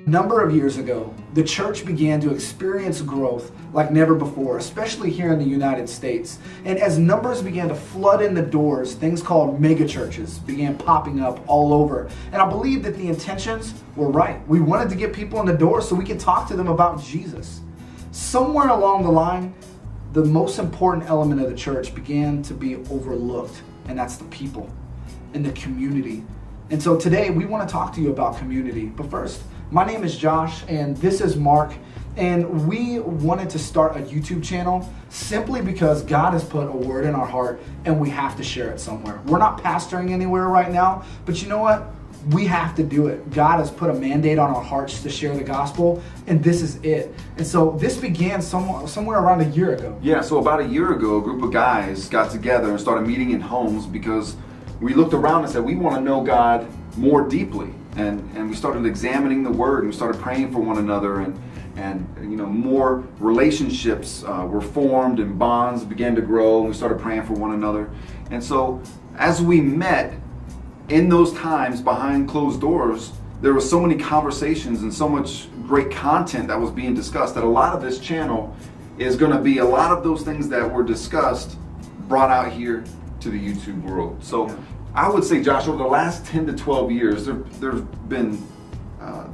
Number of years ago, the church began to experience growth like never before, especially here in the United States. And as numbers began to flood in the doors, things called mega churches began popping up all over. And I believe that the intentions were right. We wanted to get people in the door so we could talk to them about Jesus. Somewhere along the line, the most important element of the church began to be overlooked, and that's the people and the community. And so today we want to talk to you about community. But first, my name is Josh and this is Mark, and we wanted to start a YouTube channel simply because God has put a word in our heart and we have to share it somewhere. We're not pastoring anywhere right now, but you know what? We have to do it. God has put a mandate on our hearts to share the gospel, and this is it. And so this began somewhere around a year ago. Yeah, so about a year ago, a group of guys got together and started meeting in homes because we looked around and said, we want to know God more deeply. And we started examining the Word, and we started praying for one another, and you know, more relationships were formed and bonds began to grow, and we started praying for one another. And so as we met in those times behind closed doors, there were so many conversations and so much great content that was being discussed that a lot of this channel is going to be a lot of those things that were discussed brought out here to the YouTube world. So I would say, Josh, over the last 10 to 12 years, there's been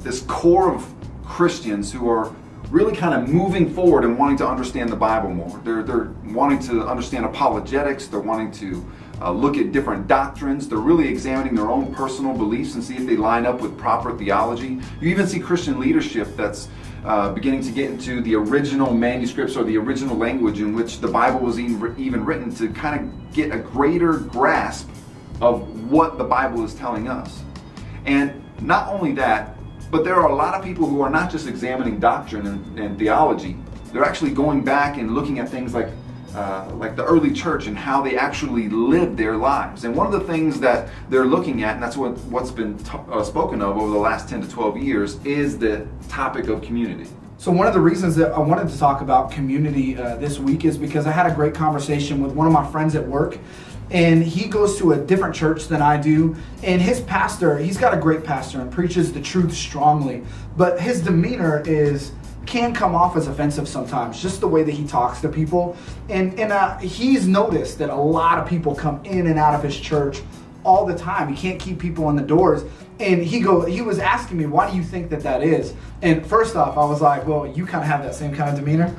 this core of Christians who are really kind of moving forward and wanting to understand the Bible more. They're wanting to understand apologetics. They're wanting to look at different doctrines. They're really examining their own personal beliefs and see if they line up with proper theology. You even see Christian leadership that's beginning to get into the original manuscripts or the original language in which the Bible was even written, to kind of get a greater grasp of what the Bible is telling us. And not only that, but there are a lot of people who are not just examining doctrine and theology. They're actually going back and looking at things like the early church and how they actually lived their lives. And one of the things that they're looking at, and that's what's been spoken of over the last 10 to 12 years, is the topic of community. So one of the reasons that I wanted to talk about community this week is because I had a great conversation with one of my friends at work, and he goes to a different church than I do, and his pastor, he's got a great pastor and preaches the truth strongly, but his demeanor can come off as offensive sometimes, just the way that he talks to people. And he's noticed that a lot of people come in and out of his church all the time. He can't keep people in the doors. And he was asking me, why do you think that is? And first off, I was like, well, you kind of have that same kind of demeanor.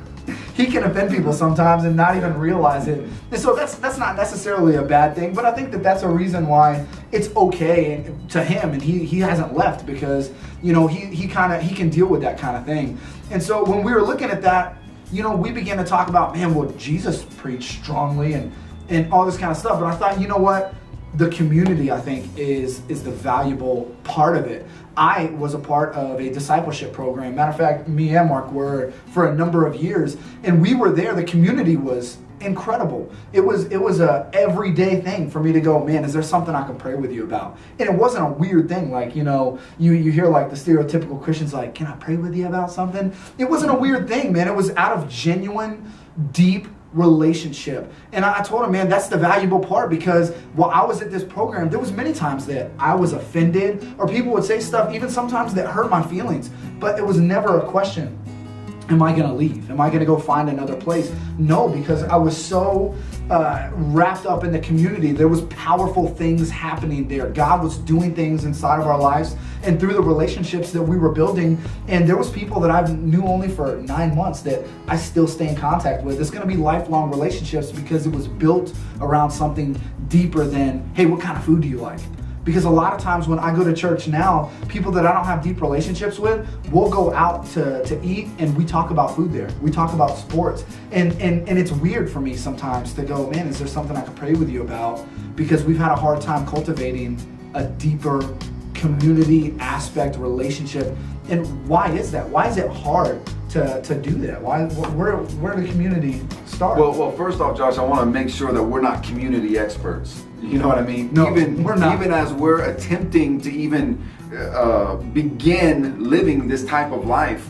He can offend people sometimes and not even realize it. And so that's not necessarily a bad thing, but I think that that's a reason why it's okay to him, and he hasn't left, because, you know, he can deal with that kind of thing. And so when we were looking at that, you know, we began to talk about, man, well, Jesus preached strongly and all this kind of stuff. But I thought, you know what? The community, I think, is the valuable part of it. I was a part of a discipleship program. Matter of fact, me and Mark were for a number of years, and we were there. The community was incredible. It was a everyday thing for me to go, man, is there something I can pray with you about? And it wasn't a weird thing, like, you know, you hear like the stereotypical Christians like, can I pray with you about something? It wasn't a weird thing, man. It was out of genuine, deep relationship. And I told him, man, that's the valuable part, because while I was at this program, there was many times that I was offended, or people would say stuff even sometimes that hurt my feelings, but it was never a question, am I going to leave? Am I going to go find another place? No, because I was so wrapped up in the community. There was powerful things happening there. God was doing things inside of our lives and through the relationships that we were building. And there was people that I knew only for 9 months that I still stay in contact with. It's going to be lifelong relationships because it was built around something deeper than, hey, what kind of food do you like? Because a lot of times when I go to church now, people that I don't have deep relationships with, we'll go out to eat and we talk about food there. We talk about sports. And it's weird for me sometimes to go, man, is there something I can pray with you about? Because we've had a hard time cultivating a deeper community aspect relationship. And why is that? Why is it hard to do that? Where did the community start? Well, first off, Josh, I want to make sure that we're not community experts. You know what I mean? No, we're not. Even as we're attempting to even begin living this type of life,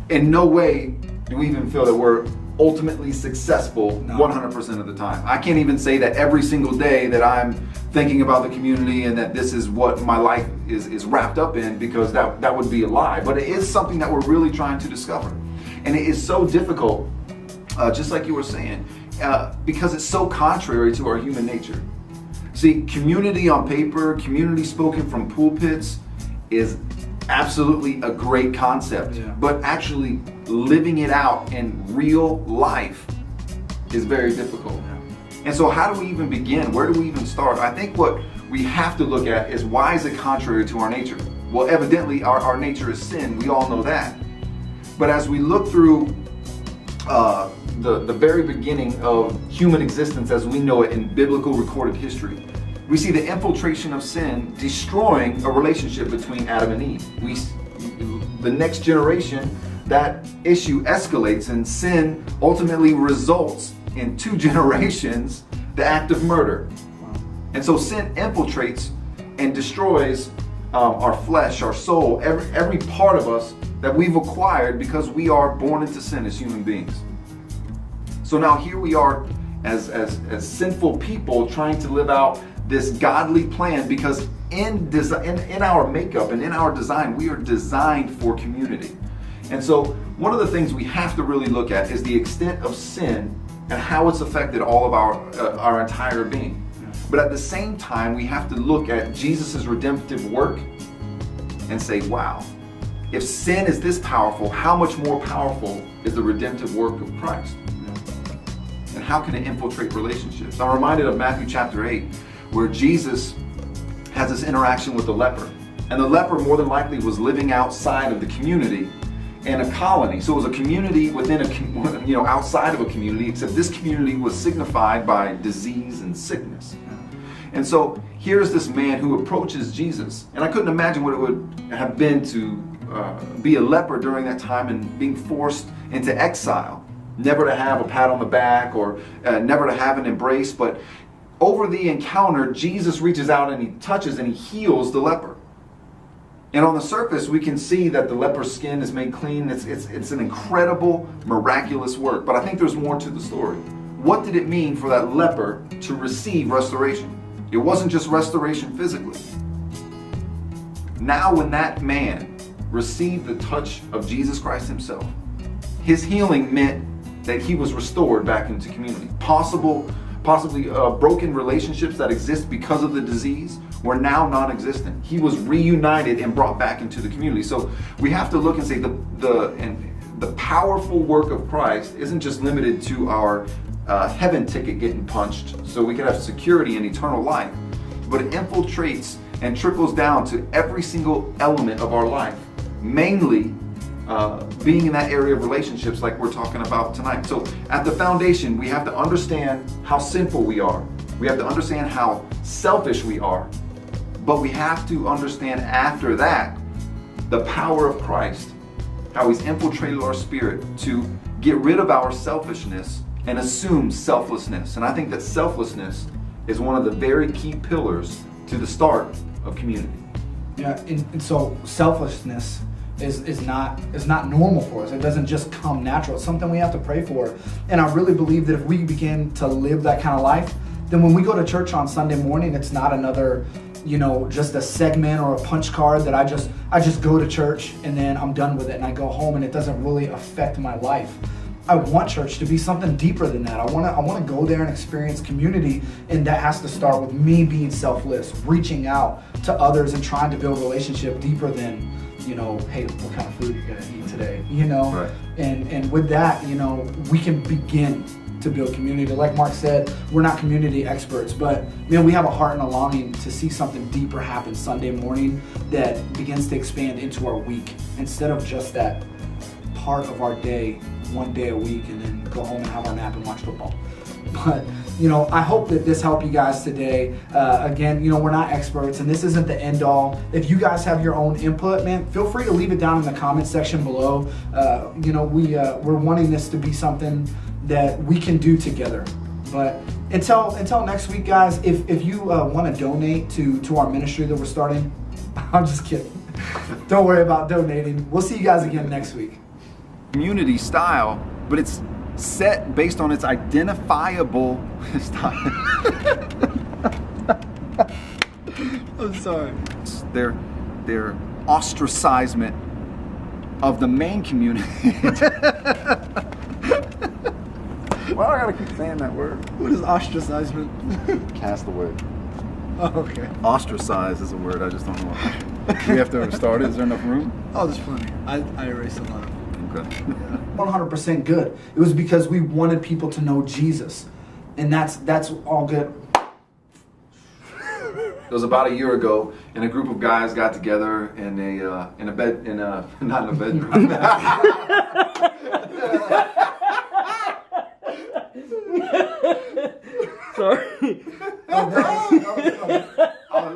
in no way do we even feel that we're ultimately successful No. 100% of the time. I can't even say that every single day that I'm thinking about the community and that this is what my life is wrapped up in, because that would be a lie. But it is something that we're really trying to discover. And it is so difficult, just like you were saying, because it's so contrary to our human nature. See, community on paper, community spoken from pulpits is absolutely a great concept, Yeah. but actually living it out in real life is very difficult. And so how do we even begin? Where do we even start? I think what we have to look at is, why is it contrary to our nature? Well, evidently our nature is sin. We all know that. But as we look through the very beginning of human existence as we know it in biblical recorded history, we see the infiltration of sin destroying a relationship between Adam and Eve. The next generation, that issue escalates, and sin ultimately results in 2 generations the act of murder. And so sin infiltrates and destroys our flesh, our soul, every part of us that we've acquired because we are born into sin as human beings. So now here we are as sinful people trying to live out this godly plan, because in our makeup and in our design, we are designed for community. And so one of the things we have to really look at is the extent of sin and how it's affected all of our entire being. But at the same time, we have to look at Jesus' redemptive work and say, wow, if sin is this powerful, how much more powerful is the redemptive work of Christ? And how can it infiltrate relationships? I'm reminded of Matthew chapter 8, where Jesus has this interaction with the leper. And the leper more than likely was living outside of the community in a colony. So it was a community within outside of a community, except this community was signified by disease and sickness. And so here's this man who approaches Jesus. And I couldn't imagine what it would have been to be a leper during that time and being forced into exile. Never to have a pat on the back or never to have an embrace. But over the encounter, Jesus reaches out and he touches and he heals the leper. And on the surface, we can see that the leper's skin is made clean. It's an incredible, miraculous work. But I think there's more to the story. What did it mean for that leper to receive restoration? It wasn't just restoration physically. Now when that man received the touch of Jesus Christ himself, his healing meant that he was restored back into community. Possibly broken relationships that exist because of the disease were now non-existent. He was reunited and brought back into the community. So we have to look and say the powerful work of Christ isn't just limited to our heaven ticket getting punched so we can have security and eternal life, but it infiltrates and trickles down to every single element of our life, mainly being in that area of relationships like we're talking about tonight. So at the foundation, we have to understand how sinful we are. We have to understand how selfish we are. But we have to understand after that the power of Christ, how he's infiltrated our spirit to get rid of our selfishness and assume selflessness. And I think that selflessness is one of the very key pillars to the start of community. Yeah, and so selflessness is not normal for us. It doesn't just come natural. It's something we have to pray for. And I really believe that if we begin to live that kind of life, then when we go to church on Sunday morning, it's not another, just a segment or a punch card that I just go to church and then I'm done with it and I go home and it doesn't really affect my life. I want church to be something deeper than that. I want to go there and experience community, and that has to start with me being selfless, reaching out to others and trying to build a relationship deeper than, hey, what kind of food you're gonna eat today, Right. And with that, we can begin to build community. Like Mark said, we're not community experts, but we have a heart and a longing to see something deeper happen Sunday morning that begins to expand into our week instead of just that part of our day, one day a week, and then go home and have our nap and watch football. But I hope that this helped you guys today. Again, we're not experts and this isn't the end all. If you guys have your own input, man, feel free to leave it down in the comment section below. We're wanting this to be something that we can do together. But until next week, guys, if you want to donate to our ministry that we're starting, I'm just kidding. Don't worry about donating. We'll see you guys again next week. Community style, but it's set based on its identifiable. Stop. I'm sorry. Their ostracizement of the main community. Well, I gotta keep saying that word. What is ostracizement? Cast the word. Oh, okay. Ostracize is a word. I just don't know what. We have to start it. Is there enough room? Oh, there's plenty. I erased a lot of them. Okay. 100% good. It was because we wanted people to know Jesus, and that's all good. It was about a year ago, and a group of guys got together in a bed not in a bedroom. Sorry. I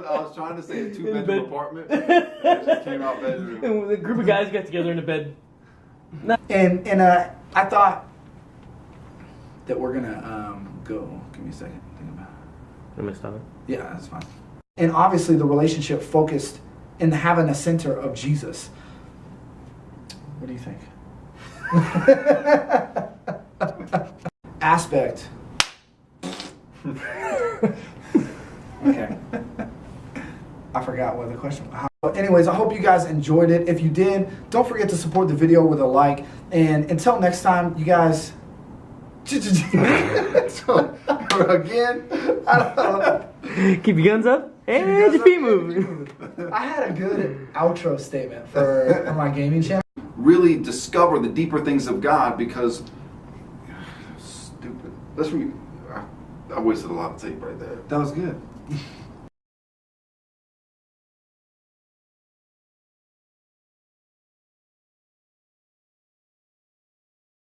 was trying to say a 2-bedroom apartment. And it just came out bedroom. And the group of guys got together in a bed. And I thought that we're gonna go. Give me a second. Think about it. I'm gonna stop it. Yeah, that's fine. And obviously, the relationship focused in having a center of Jesus. What do you think? Aspect. Okay. I forgot what the question was. Anyways, I hope you guys enjoyed it. If you did, don't forget to support the video with a like. And until next time, you guys. So, again, I don't know. Keep your guns up and your feet moving. I had a good outro statement for my gaming channel. Really discover the deeper things of God because stupid. I wasted a lot of tape right there. That was good.